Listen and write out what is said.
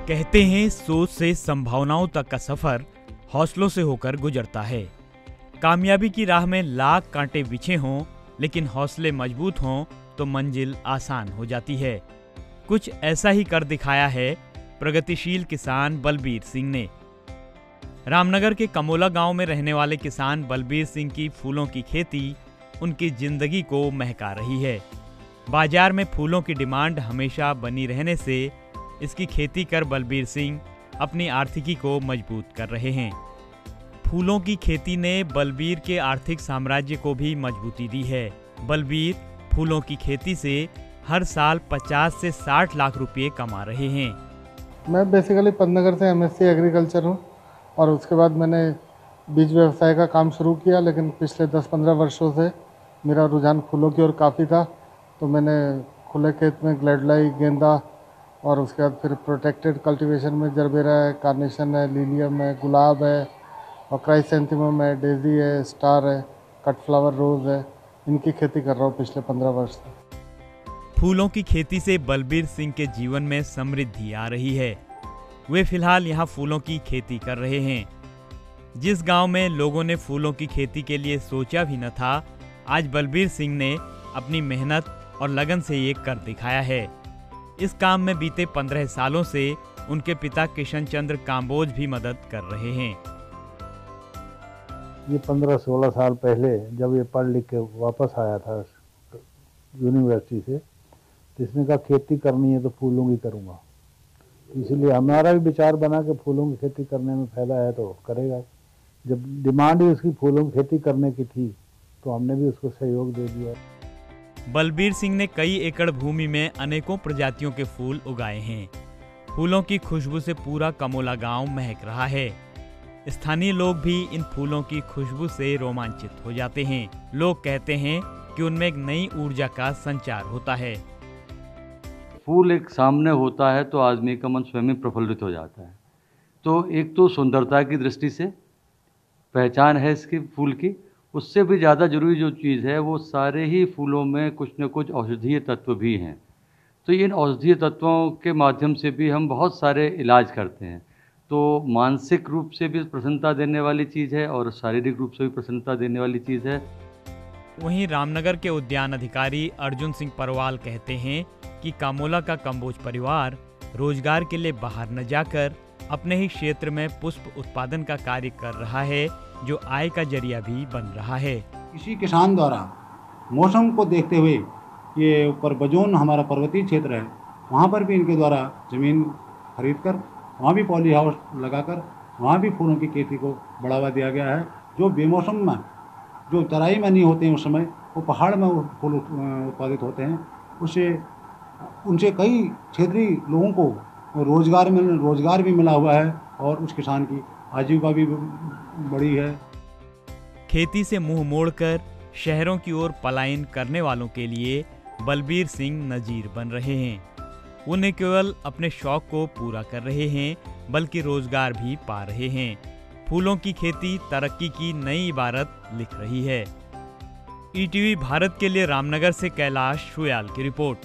कहते हैं सोच से संभावनाओं तक का सफर हौसलों से होकर गुजरता है। कामयाबी की राह में लाख कांटे बिछे हों, लेकिन हौसले मजबूत हों तो मंजिल आसान हो जाती है। कुछ ऐसा ही कर दिखाया है प्रगतिशील किसान बलबीर सिंह ने। रामनगर के कमोला गांव में रहने वाले किसान बलबीर सिंह की फूलों की खेती उनकी जिंदगी को महका रही है। बाजार में फूलों की डिमांड हमेशा बनी रहने से इसकी खेती कर बलबीर सिंह अपनी आर्थिकी को मजबूत कर रहे हैं। फूलों की खेती ने बलबीर के आर्थिक साम्राज्य को भी मजबूती दी है। बलबीर फूलों की खेती से हर साल 50 से 60 लाख रुपए कमा रहे हैं। मैं बेसिकली पंतनगर से एमएससी एग्रीकल्चर हूँ और उसके बाद मैंने बीज व्यवसाय का काम शुरू किया, लेकिन पिछले 10-15 वर्षों से मेरा रुझान फूलों की ओर काफ़ी था। तो मैंने खुले खेत में ग्लैडलाई, गेंदा और उसके बाद फिर प्रोटेक्टेड कल्टीवेशन में जरबेरा है, कार्नेशन है, लिलियम है, गुलाब है और क्राइसेंथेमम है, डेजी है, स्टार है, कट फ्लावर रोज़ है। इनकी खेती कर रहा हूँ पिछले 15 वर्ष से। फूलों की खेती से बलबीर सिंह के जीवन में समृद्धि आ रही है। वे फिलहाल यहाँ फूलों की खेती कर रहे हैं। जिस गांव में लोगों ने फूलों की खेती के लिए सोचा भी न था, आज बलबीर सिंह ने अपनी मेहनत और लगन से ये कर दिखाया है। इस काम में बीते 15 सालों से उनके पिता किशन चंद्र काम्बोज भी मदद कर रहे हैं। ये 15-16 साल पहले जब ये पढ़ लिख के वापस आया था यूनिवर्सिटी से, तो इसने कहा खेती करनी है तो फूलों की करूँगा। इसलिए हमारा भी विचार बना कि फूलों की खेती करने में फ़ायदा है तो करेगा। जब डिमांड ही उसकी फूलों की खेती करने की थी तो हमने भी उसको सहयोग दे दिया। बलबीर सिंह ने कई एकड़ भूमि में अनेकों प्रजातियों के फूल उगाए हैं। फूलों की खुशबू से पूरा कमोला गांव महक रहा है। स्थानीय लोग भी इन फूलों की खुशबू से रोमांचित हो जाते हैं। लोग कहते हैं कि उनमें एक नई ऊर्जा का संचार होता है। फूल एक सामने होता है तो आदमी का मन स्वयं ही प्रफुल्लित हो जाता है। तो एक तो सुंदरता की दृष्टि से पहचान है इसकी फूल की, उससे भी ज़्यादा जरूरी जो चीज़ है वो सारे ही फूलों में कुछ न कुछ औषधीय तत्व भी हैं। तो इन औषधीय तत्वों के माध्यम से भी हम बहुत सारे इलाज करते हैं। तो मानसिक रूप से भी प्रसन्नता देने वाली चीज़ है और शारीरिक रूप से भी प्रसन्नता देने वाली चीज़ है। वहीं रामनगर के उद्यान अधिकारी अर्जुन सिंह परवाल कहते हैं कि कामोला का कंबोज परिवार रोजगार के लिए बाहर न जाकर अपने ही क्षेत्र में पुष्प उत्पादन का कार्य कर रहा है, जो आय का जरिया भी बन रहा है। किसी किसान द्वारा मौसम को देखते हुए ये ऊपर बजोन हमारा पर्वतीय क्षेत्र है, वहाँ पर भी इनके द्वारा ज़मीन खरीद कर वहाँ भी पॉली हाउस लगाकर वहाँ भी फूलों की खेती को बढ़ावा दिया गया है। जो बेमौसम में जो तराई में नहीं होते हैं उस समय वो पहाड़ में फूल उत्पादित होते हैं। उससे उनसे कई क्षेत्रीय लोगों को रोजगार भी मिला हुआ है और उस किसान की आजीविका भी बड़ी है। खेती से मुंह मोड़कर शहरों की ओर पलायन करने वालों के लिए बलबीर सिंह नजीर बन रहे हैं। वो न केवल अपने शौक को पूरा कर रहे हैं, बल्कि रोजगार भी पा रहे हैं। फूलों की खेती तरक्की की नई इबारत लिख रही है। ईटीवी भारत के लिए रामनगर से कैलाश शुयाल की रिपोर्ट।